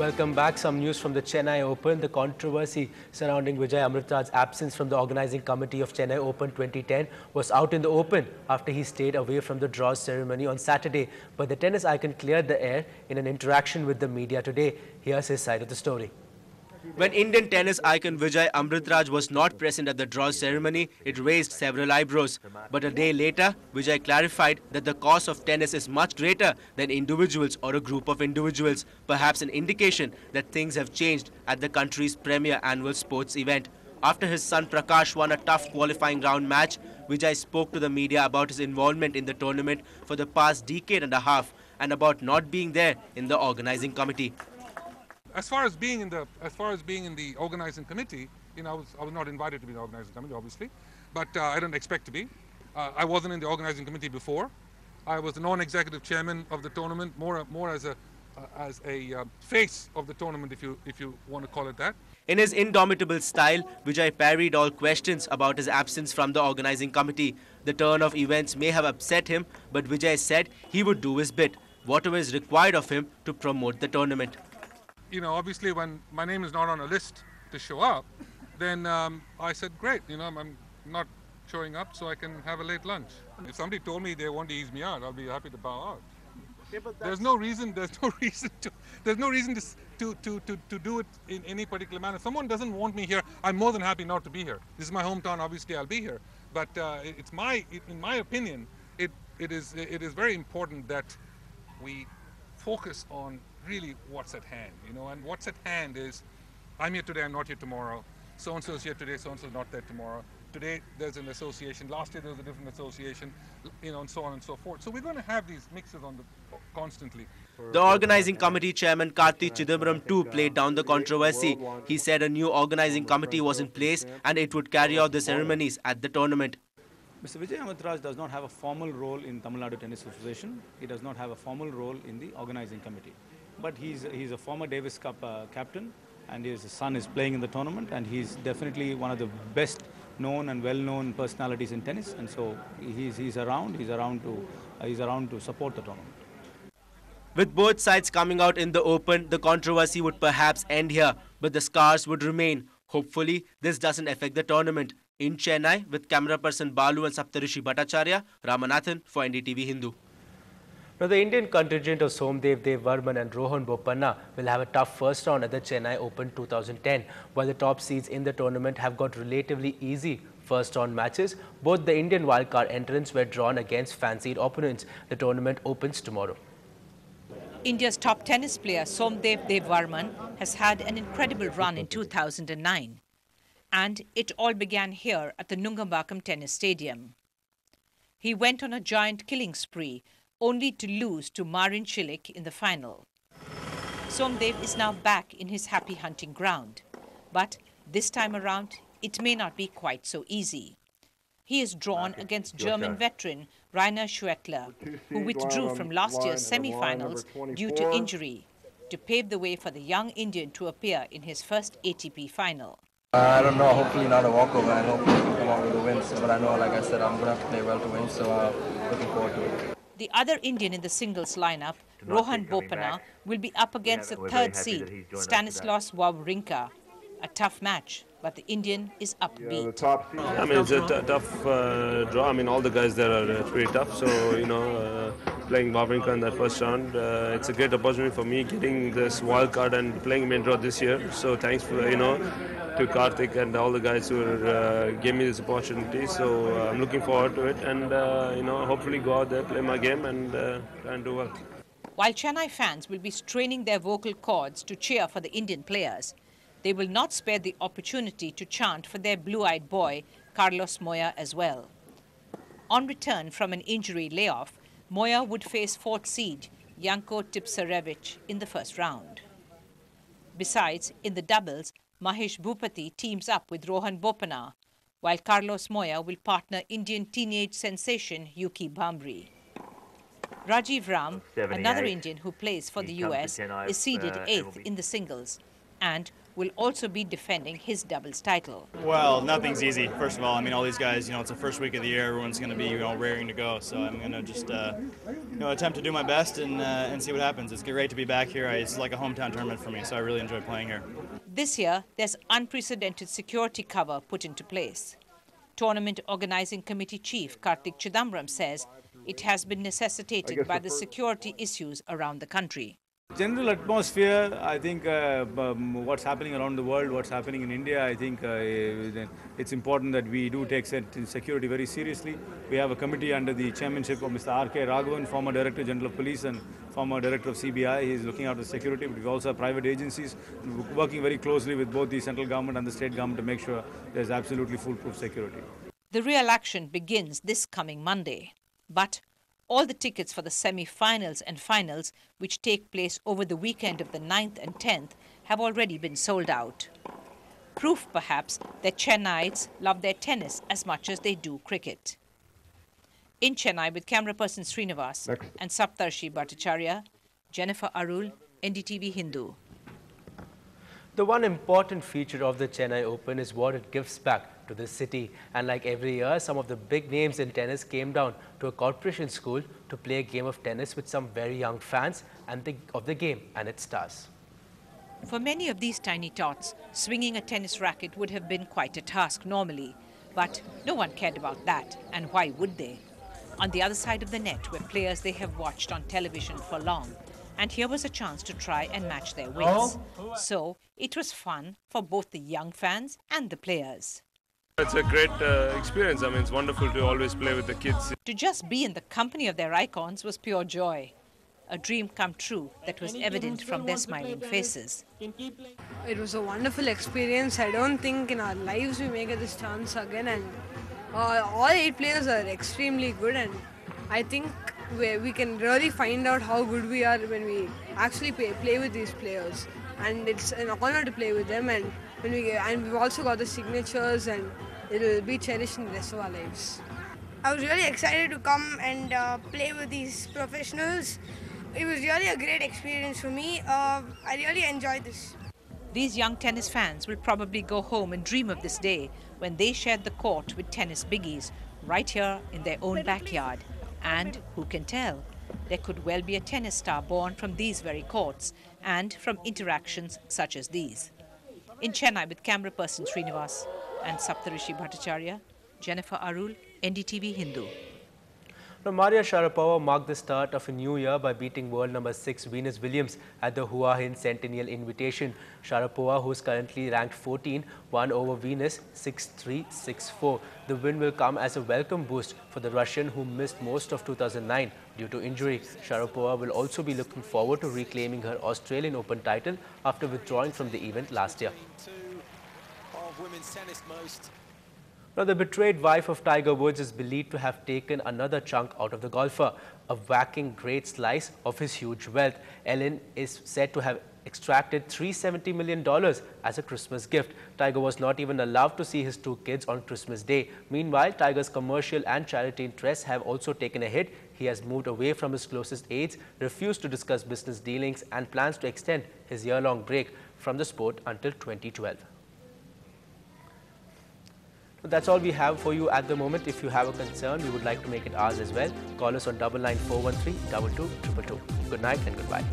Welcome back. Some news from the Chennai Open. The controversy surrounding Vijay Amritraj's absence from the organizing committee of Chennai Open 2010 was out in the open after he stayed away from the draws ceremony on Saturday. But the tennis icon cleared the air in an interaction with the media today. Here's his side of the story. When Indian tennis icon Vijay Amritraj was not present at the draw ceremony, it raised several eyebrows. But a day later, Vijay clarified that the cost of tennis is much greater than individuals or a group of individuals, perhaps an indication that things have changed at the country's premier annual sports event. After his son Prakash won a tough qualifying round match, Vijay spoke to the media about his involvement in the tournament for the past decade and a half and about not being there in the organizing committee. As far as being in the organizing committee, I was not invited to be in the organizing committee, obviously, but I don't expect to be. I wasn't in the organizing committee before. I was the non-executive chairman of the tournament, more as a face of the tournament, if you want to call it that. In his indomitable style, Vijay parried all questions about his absence from the organizing committee. The turn of events may have upset him, but Vijay said he would do his bit, whatever is required of him to promote the tournament. Obviously when my name is not on a list to show up, then I said, great, I'm not showing up so I can have a late lunch. If somebody told me they want to ease me out, I'll be happy to bow out. Okay, there's no reason to do it in any particular manner. If someone doesn't want me here, I'm more than happy not to be here. This is my hometown, obviously I'll be here. But in my opinion, it is very important that we focus on really what's at hand, and what's at hand is, I'm here today, I'm not here tomorrow. So-and-so is here today, so-and-so is not there tomorrow. Today there's an association, last year there was a different association, and so on and so forth. So we're going to have these mixes constantly. The organizing committee chairman Karthi Chidambaram too played down the controversy. He said a new organizing committee was in place and it would carry out the ceremonies at the tournament. Mr. Vijay Amritraj does not have a formal role in Tamil Nadu Tennis Association. He does not have a formal role in the organizing committee. But he's a former Davis Cup captain, and his son is playing in the tournament, and he's definitely one of the best known and well-known personalities in tennis, and so he's around to support the tournament. With both sides coming out in the open, the controversy would perhaps end here, but the scars would remain. Hopefully, this doesn't affect the tournament. In Chennai, with camera person Balu and Saptarishi Bhattacharya, Ramanathan for NDTV Hindu. Now, the Indian contingent of Somdev Varman and Rohan Bopanna will have a tough first round at the Chennai Open 2010. While the top seeds in the tournament have got relatively easy first round matches, both the Indian wildcard entrants were drawn against fancied opponents. The tournament opens tomorrow. India's top tennis player Somdev Varman has had an incredible run in 2009. And it all began here at the Nungambakkam Tennis Stadium. He went on a giant killing spree, only to lose to Marin Cilic in the final. Somdev is now back in his happy hunting ground. But this time around, it may not be quite so easy. He is drawn against German veteran Rainer Schwettler, who withdrew from last year's semi-finals due to injury, to pave the way for the young Indian to appear in his first ATP final. I don't know, hopefully not a walkover, and hopefully we can come out with a win. But I know, like I said, I'm going to have to play well to win, so looking forward to it. The other Indian in the singles lineup, Rohan Bopanna, will be up against the third seed, Stanislas Wawrinka. A tough match, but the Indian is upbeat. It's a tough draw. All the guys there are pretty tough. So, playing Wawrinka in that first round, it's a great opportunity for me getting this wild card and playing main draw this year. So thanks for, to Karthik and all the guys who gave me this opportunity. So I'm looking forward to it and, hopefully go out there, play my game and try and do well. While Chennai fans will be straining their vocal cords to cheer for the Indian players, they will not spare the opportunity to chant for their blue-eyed boy, Carlos Moya, as well. On return from an injury layoff, Moya would face fourth seed, Janko Tipsarevic, in the first round. Besides, in the doubles, Mahesh Bhupati teams up with Rohan Bopanna, while Carlos Moya will partner Indian teenage sensation Yuki Bhamri. Rajiv Ram, another Indian who plays for the US, is seeded 8th in the singles, and will also be defending his doubles title. Well, nothing's easy. First of all, I mean, all these guys, it's the first week of the year. Everyone's going to be, raring to go. So I'm going to just, attempt to do my best and see what happens. It's great to be back here. It's like a hometown tournament for me, so I really enjoy playing here. This year, there's unprecedented security cover put into place. Tournament Organizing Committee Chief Karthik Chidambaram says it has been necessitated by the security issues around the country. General atmosphere, I think what's happening around the world, what's happening in India, I think it's important that we do take security very seriously. We have a committee under the chairmanship of Mr. R.K. Raghavan, former Director General of Police and former Director of CBI. He's looking after security, but we also have private agencies working very closely with both the central government and the state government to make sure there's absolutely foolproof security. The real action begins this coming Monday, but all the tickets for the semi-finals and finals, which take place over the weekend of the 9th and 10th, have already been sold out. Proof, perhaps, that Chennaites love their tennis as much as they do cricket. In Chennai, with camera person Srinivas and Saptarshi Bhattacharya, Jennifer Arul, NDTV Hindu. The one important feature of the Chennai Open is what it gives back to the city. And like every year, some of the big names in tennis came down to a corporation school to play a game of tennis with some very young fans of the game and its stars. For many of these tiny tots, swinging a tennis racket would have been quite a task normally. But no one cared about that, and why would they? On the other side of the net were players they have watched on television for long. And here was a chance to try and match their wits. So it was fun for both the young fans and the players. It's a great experience. I mean, it's wonderful to always play with the kids. To just be in the company of their icons was pure joy. A dream come true that was evident from their smiling faces. It was a wonderful experience. I don't think in our lives we may get this chance again. And all 8 players are extremely good. And I think we can really find out how good we are when we actually play with these players. And it's an honor to play with them. And we've also got the signatures, and it will be cherished in the rest of our lives. I was really excited to come and play with these professionals. It was really a great experience for me. I really enjoyed this. These young tennis fans will probably go home and dream of this day when they shared the court with tennis biggies right here in their own backyard. And who can tell? There could well be a tennis star born from these very courts and from interactions such as these. In Chennai, with camera person Srinivas and Saptarishi Bhattacharya, Jennifer Arul, NDTV Hindu. Now, Maria Sharapova marked the start of a new year by beating world number 6 Venus Williams at the Hua Hin Centennial Invitation. Sharapova, who is currently ranked 14, won over Venus 6-3, 6-4. The win will come as a welcome boost for the Russian, who missed most of 2009 due to injury. Sharapova will also be looking forward to reclaiming her Australian Open title after withdrawing from the event last year. Now, the betrayed wife of Tiger Woods is believed to have taken another chunk out of the golfer, a whacking great slice of his huge wealth. Ellen is said to have extracted $370 million as a Christmas gift. Tiger was not even allowed to see his 2 kids on Christmas Day. Meanwhile, Tiger's commercial and charity interests have also taken a hit. He has moved away from his closest aides, refused to discuss business dealings, and plans to extend his year-long break from the sport until 2012. That's all we have for you at the moment. If you have a concern, we would like to make it ours as well. Call us on 99413 2222. Good night and goodbye.